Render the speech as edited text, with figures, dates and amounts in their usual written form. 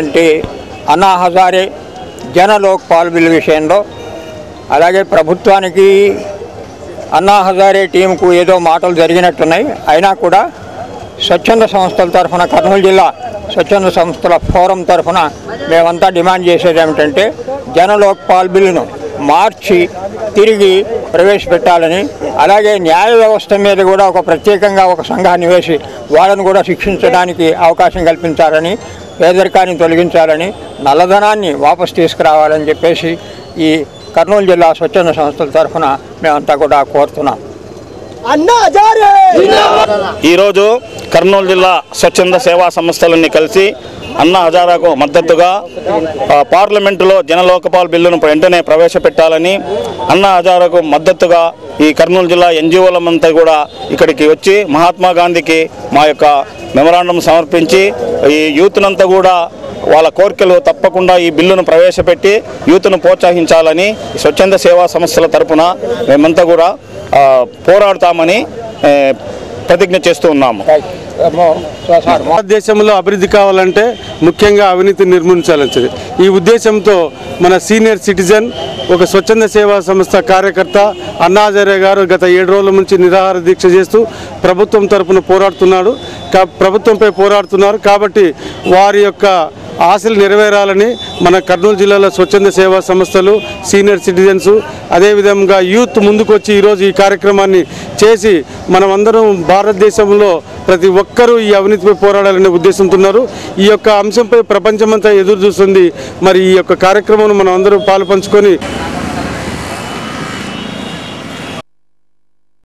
అంటే అన్నా హజారే జన లోక్పాల్ బిల్ విషయంలో అలాగే ప్రభుత్వానికి అన్నా హజారే టీంకు ఏదో మాటలు జరిగినట్టున్నాయి. అయినా కూడా స్వచ్ఛంద సంస్థల తరఫున కర్నూలు జిల్లా స్వచ్ఛంద సంస్థల ఫోరం తరఫున మేమంతా డిమాండ్ చేసేది ఏమిటంటే జన లోక్పాల్ బిల్లును మార్చి తిరిగి ప్రవేశపెట్టాలని, అలాగే న్యాయ వ్యవస్థ మీద కూడా ఒక ప్రత్యేకంగా ఒక సంఘాన్ని వేసి వాళ్ళను కూడా శిక్షించడానికి అవకాశం కల్పించాలని, పేదరికాన్ని తొలగించాలని, నల్లధనాన్ని వాపసు తీసుకురావాలని చెప్పేసి ఈ కర్నూలు జిల్లా స్వచ్ఛంద సంస్థల తరఫున మేమంతా కూడా కోరుతున్నాం. ఈరోజు కర్నూలు జిల్లా స్వచ్ఛంద సేవా సంస్థలన్నీ కలిసి అన్నా హజారాకు మద్దతుగా పార్లమెంటులో జనలోకపాల్ బిల్లును వెంటనే ప్రవేశపెట్టాలని, అన్నా హజారాకు మద్దతుగా ఈ కర్నూలు జిల్లా ఎన్జిఓలమంతా కూడా ఇక్కడికి వచ్చి మహాత్మా గాంధీకి మా యొక్క మెమరాండం సమర్పించి ఈ యూత్నంతా కూడా వాళ్ళ కోరికలు తప్పకుండా ఈ బిల్లును ప్రవేశపెట్టి యూత్ను ప్రోత్సహించాలని స్వచ్ఛంద సేవా సంస్థల తరపున మేమంతా కూడా పోరాడతామని ప్రతిజ్ఞ చేస్తూ ఉన్నాము. భారతదేశంలో అభివృద్ధి కావాలంటే ముఖ్యంగా అవినీతి నిర్మూలించాలని ఈ ఉద్దేశంతో మన సీనియర్ సిటిజన్ ఒక స్వచ్ఛంద సేవా సంస్థ కార్యకర్త అన్నా హజారే గారు గత 7 రోజుల నుంచి నిరాహార దీక్ష చేస్తూ ప్రభుత్వం తరపున ప్రభుత్వంపై పోరాడుతున్నారు. కాబట్టి వారి యొక్క ఆశలు నెరవేరాలని మన కర్నూలు జిల్లాలో స్వచ్ఛంద సేవా సంస్థలు, సీనియర్ సిటిజన్స్, అదేవిధంగా యూత్ ముందుకు వచ్చి ఈరోజు ఈ కార్యక్రమాన్ని చేసి మనమందరం భారతదేశంలో ప్రతి ఒక్కరూ ఈ అవినీతిపై పోరాడాలనే ఉద్దేశంతో ఉన్నారు. ఈ యొక్క అంశంపై ప్రపంచమంతా ఎదురు చూస్తుంది. మరి ఈ యొక్క కార్యక్రమం మనం అందరూ పాలు పంచుకొని